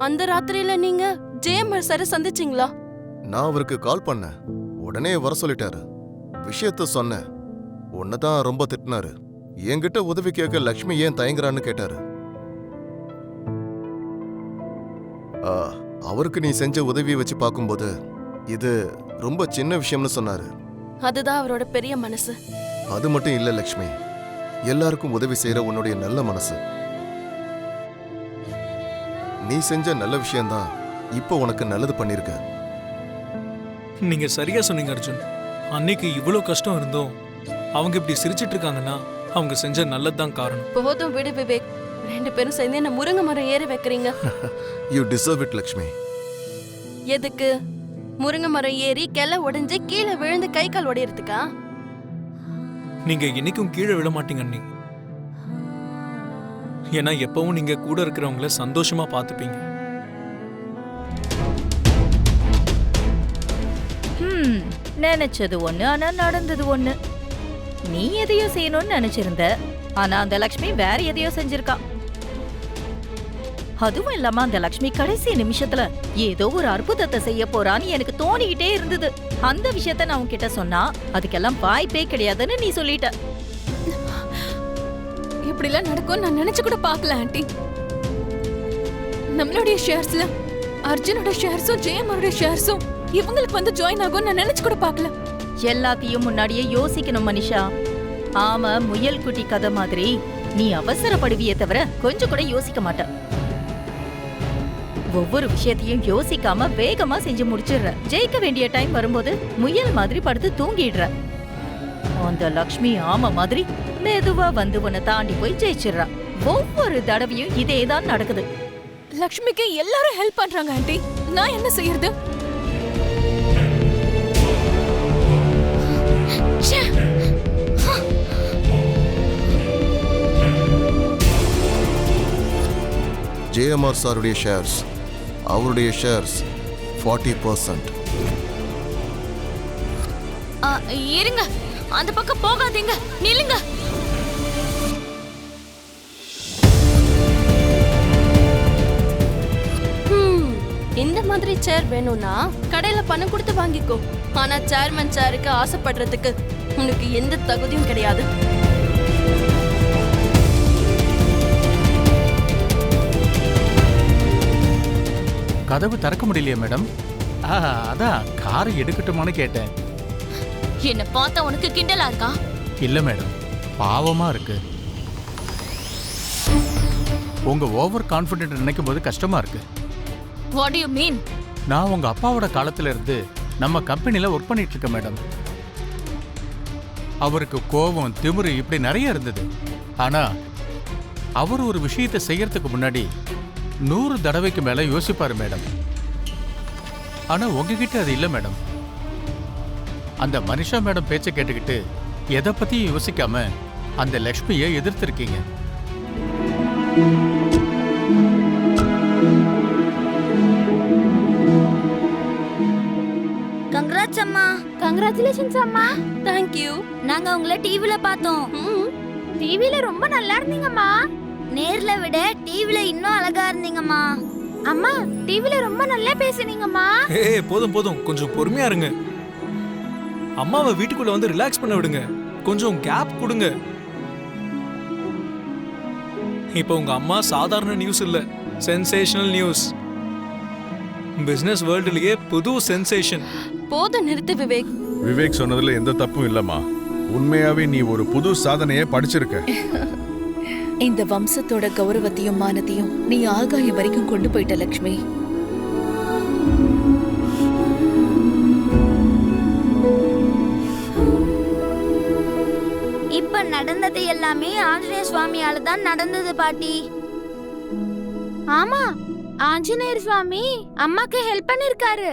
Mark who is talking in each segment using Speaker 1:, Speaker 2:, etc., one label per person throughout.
Speaker 1: அந்த ராத்திரியில நீங்க ஜெயமர் சார சந்திச்சீங்களா?
Speaker 2: நான் அவருக்கு கால் பண்ணேன். உடனே வர சொல்லிட்டாரு. விஷயத்த சொன்னேன். உன்னதான் ரொம்ப திட்டினாரு. என்கிட்ட உதவி கேட்க லக்ஷ்மி ஏன் தயங்குறான்னு கேட்டாரு. அவருக்கு நீ செஞ்ச உதவியை வச்சு பார்க்கும்போது இது ரொம்ப சின்ன விஷயம்னு சொன்னாரு.
Speaker 1: அதுதான் அவரோட பெரிய மனசு.
Speaker 2: அது மட்டும் இல்ல லக்ஷ்மி, எல்லாருக்கும் உதவி செய்யற உன்னுடைய நல்ல மனசு. நீ செஞ்ச நல்ல விஷயம்தான் இப்ப உனக்கு நல்லது பண்ணிருக்க.
Speaker 3: நீங்க சரியா சொன்னீங்க அர்ஜுன். அன்னைக்கு இவ்வளவு கஷ்டம் இருந்தோம் அவங்க இப்படி சிரிச்சிட்டு இருக்காங்கன்னா அவங்க செஞ்ச நல்லதுதான் காரணம்.
Speaker 1: போதும் விடு விவேக், 2 பேரும் சேர்ந்து என்ன முருங்கை மரம் ஏறி வைக்கிறீங்க.
Speaker 2: You deserve it Lakshmi.
Speaker 1: எதுக்கு? முருங்கை மரம் ஏறி கிளை உடைஞ்சு கீழே விழுந்து கை கால் உடையறதுக்கா?
Speaker 3: நீங்க என்னைக்கும் கீழே விழ மாட்டீங்க அண்ணி. ஏன்னா எப்பவும் நீங்க கூட இருக்கிறவங்கள சந்தோஷமா பாத்துப்பீங்க.
Speaker 4: நினைச்சது ஒண்ணு, ஆனா நடந்தது ஒண்ணு. நீ எதையோ செய்யணும்னு நினைச்சிருந்த, ஆனா அந்த லக்ஷ்மி வேற எதையோ செஞ்சிருக்கா. அதுவும் இல்லாம அந்த லக்ஷ்மி கடைசி நிமிஷத்துல ஏதோ ஒரு அற்புதத்தை செய்ய போறான்னு எனக்கு தோணிக்கிட்டே இருந்தது. அந்த விஷயத்த நான் உன்கிட்ட சொன்னா அதுக்கெல்லாம் வாய்ப்பே கிடையாதுன்னு நீ சொல்லிட்ட.
Speaker 5: இப்படி எல்லாம் நடக்கும் நான் நினைச்சு கூட பார்க்கல ஆண்டி. நம்மளுடைய ஷேர்ஸ்ல அர்ஜுனோட ஷேர்ஸும் ஜெயமரோட ஷேர்ஸும் இவங்களுக்கு வந்து ஜாயின் ஆகும் நான் நினைச்சு கூட பார்க்கல.
Speaker 4: எல்லாத்தையும் முன்னாடியே யோசிக்கணும் மனிஷா. ஆமா, முயல் குட்டி கதை மாதிரி நீ அவசரப்படுவியே தவிர கொஞ்சம் கூட யோசிக்க மாட்ட. ஒவ்வொரு விஷயத்தையும் யோசிக்காம வேகமா செஞ்சு முடிச்சிடுற. ஜெயிக்க வேண்டிய டைம் வரும்போது முயல் மாதிரி படுத்து தூங்கிடுற. அந்த லக்ஷ்மி ஆமா மாதிரி மெதுவா வந்து உன்னை தாண்டி போய் ஜெயிச்சிடுறா. ஒவ்வொரு தடவையும் இதேதான் நடக்குது.
Speaker 5: லக்ஷ்மிக்கு எல்லாரும் ஹெல்ப் பண்றாங்க ஆண்டி, நான் என்ன செய்யறது?
Speaker 2: ஜேஎம்ஆர் சாருடைய ஷேர்ஸ், அவருடைய ஷேர்ஸ் 40%.
Speaker 5: இருங்க, அந்த பக்கம் போகாதீங்க, நில்லுங்க.
Speaker 1: இந்த மாதிரி சேர் வேணும்னா கடையில பணம் கொடுத்து வாங்கிக்கோ. ஆனா சேர்மன் சேருக்கு ஆசைப்படுறதுக்கு உனக்கு எந்த தகுதியும் கிடையாது.
Speaker 6: கதவு திறக்க முடியலையே மேடம். அதான் காரை எடுக்கட்டுமான்னு கேட்டேன்.
Speaker 5: என்ன பார்த்தா உனக்கு கிண்டலா இருக்கா?
Speaker 6: இல்ல மேடம், பாவமா இருக்கு. உங்க ஓவர் கான்ஃபிடென்ட் நினைக்கும் போது கஷ்டமா இருக்கு.
Speaker 5: What do you mean?
Speaker 6: நான் உங்க அப்பாவோட காலத்துல இருந்து நம்ம கம்பெனில ஒர்க் பண்ணிட்டு இருக்கேன் மேடம். அவருக்கு கோபம், திமிரு இப்படி நிறைய இருந்தது. ஆனா அவர் ஒரு விஷயத்தை செய்யறதுக்கு முன்னாடி 100 தடவைக்கு மேல யோசிப்பாரு மேடம். ஆனா உங்ககிட்ட அது இல்ல மேடம். அந்த மனிஷா மேடம் பேச்சை கேட்டுக்கிட்டு எதை பத்தியும் யோசிக்காம அந்த லக்ஷ்மியை எதிர்த்திருக்கீங்க.
Speaker 7: கங்க்ராட்ஸ் அம்மா.
Speaker 5: கங்க்ராச்சுலேஷன்ஸ் அம்மா.
Speaker 1: Thank you.
Speaker 7: நாங்க உங்களை டிவில பார்த்தோம்.
Speaker 5: டிவில ரொம்ப நல்லா இருந்தீங்கம்மா.
Speaker 7: நேர்ல விட டிவில இன்னும் அழகா இருந்தீங்கம்மா.
Speaker 5: அம்மா, டிவில ரொம்ப நல்லா பேசுனீங்கம்மா.
Speaker 3: போதும் போதும், கொஞ்சம் பொறுமையா இருங்க. அம்மாவை வீட்டுக்குள்ள வந்து ரிலாக்ஸ் பண்ண விடுங்க. கொஞ்சம் கேப் கொடுங்க. இப்போ உங்க அம்மா சாதாரண நியூஸ் இல்ல, சென்சேஷனல் நியூஸ். பிசினஸ் வேர்ல்டுலயே புது சென்சேஷன்.
Speaker 1: போதும் நிறுத்து விவேக்.
Speaker 8: விவேக் சொன்னதுல எந்த தப்பும் இல்லம்மா. உண்மையாவே நீ ஒரு புது சாதனையை படிச்சிருக்க.
Speaker 9: இந்த வம்சத்தோட கௌரவத்தையும் மானத்தையும் நீ ஆகாயம் வரைக்கும் கொண்டு போயிட்ட லக்ஷ்மி.
Speaker 7: இப்ப நடந்தது எல்லாமே ஆஞ்சநேய சுவாமியால தான் நடந்தது பாட்டி.
Speaker 5: ஆமா, ஆஞ்சநேயர் சுவாமி அம்மாக்கு ஹெல்ப் பண்ணிருக்காரு.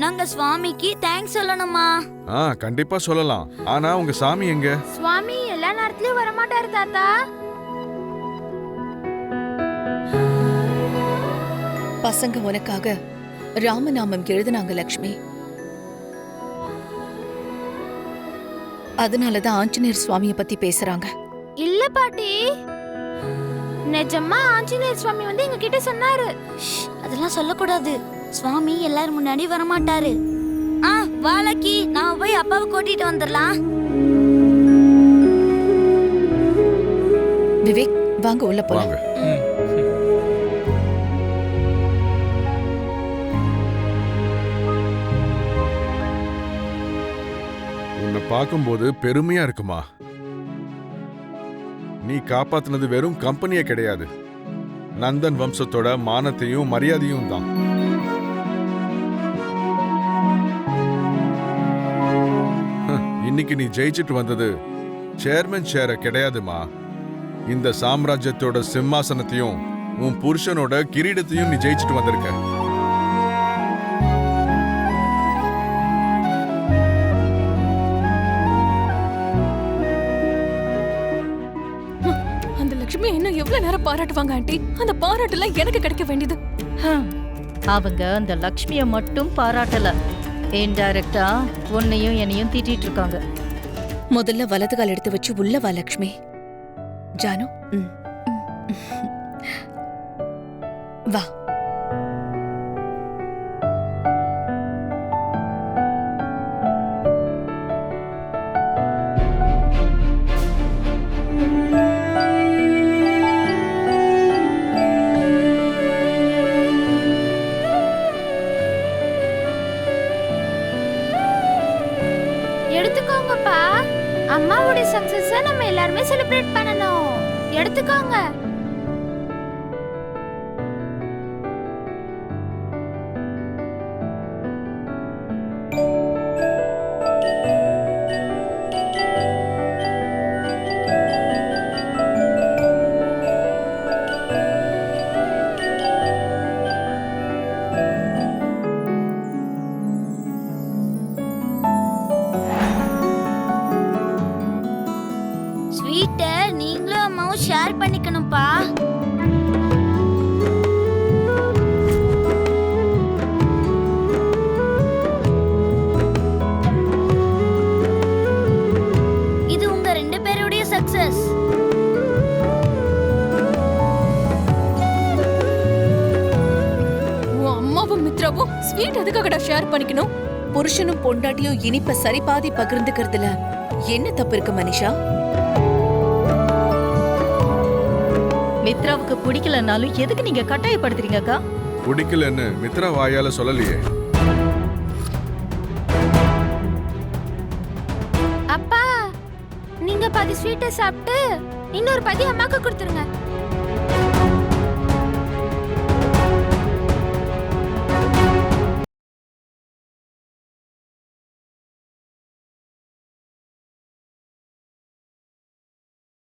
Speaker 7: நாங்க சுவாமிக்கு தேங்க்ஸ் சொல்லணுமா?
Speaker 8: கண்டிப்பா சொல்லலாம். ஆனா உங்க சாமி எங்க?
Speaker 5: சுவாமி எல்லா நேரத்துலயும் வர மாட்டாரு தாத்தா.
Speaker 9: பசங்க உனக்காக ராமநாமம் எழுதுனாங்க லக்ஷ்மி. அதனாலதான் ஆஞ்சநேயர் சுவாமியை பத்தி பேசுறாங்க.
Speaker 5: இல்ல பாட்டி,
Speaker 7: நிஜமா ஆஞ்சநேயர் சுவாமி வந்து எங்க கிட்ட சொன்னாரு. அதெல்லாம் சொல்லக்கூடாது. சுவாமி எல்லாரும் முன்னாடி வரமாட்டாரு. வாலக்கி, நான் போய் அப்பாவை கூட்டிட்டு வந்துடலாம்.
Speaker 9: விவேக் வாங்க உள்ள போலாம்.
Speaker 8: வாங்க. உன்னை பார்க்கும்போது பெருமையா இருக்குமா. நீ காப்பாத்துனது வெறும் கம்பெனியே கிடையாது, நந்தன் வம்சத்தோட மானத்தையும் மரியாதையும் தான். இன்னைக்கு நீ ஜெயிச்சிட்டு வந்தது சேர்மன் சேர கிடையாதுமா, இந்த சாம்ராஜ்யத்தோட சிம்மாசனத்தையும் உன் புருஷனோட கிரீடத்தையும் நீ ஜெயிச்சிட்டு வந்திருக்க.
Speaker 5: அந்த லட்சுமி இன்னும் எவ்வளவு நேரம் பாராட்டுவாங்க ஆண்டி? அந்த பாராட்டுலாம் எனக்கு கிடைக்க வேண்டியது.
Speaker 4: அவங்க அந்த லக்ஷ்மிய மட்டும் பாராட்டல, இன்டைரக்டா உன்னையும் என்னையும் தீட்டிட்டு இருக்காங்க.
Speaker 9: முதல்ல வலது கால் எடுத்து வச்சு உள்ள வா லக்ஷ்மி. ஜானு வா.
Speaker 7: எடுத்துக்கோங்கப்பா. அம்மாவோட சக்சஸ நம்ம எல்லாருமே செலிப்ரேட் பண்ணணும். எடுத்துக்கோங்க. ஸ்வீட்டை நீங்களும் அம்மாவும் ஷேர் பண்ணிக்கணும்ப்பா. இது உங்க ரெண்டு பேருடைய சக்சஸ்.
Speaker 5: உன் அம்மாவும் மித்ராவும் ஸ்வீட் எதுக்காகடா ஷேர் பண்ணிக்கணும்?
Speaker 9: புருஷனும் பொண்டாட்டியும் இனிப்ப சரிபாதி பகிர்ந்துக்கிறதுல என்ன தப்பு இருக்கு மனிஷா?
Speaker 4: மித்ராவுக்கு பிடிக்கலனாலும் எதுக்கு நீங்க கட்டாயப்படுத்துறீங்கக்கா?
Speaker 8: பிடிக்கலன்னு மித்ரா வாயால சொல்லலையே.
Speaker 7: அப்பா, நீங்க பாதி ஸ்வீட்டை சாப்பிட்டு இன்னொரு பாதி அம்மாக்கு கொடுத்துருங்க.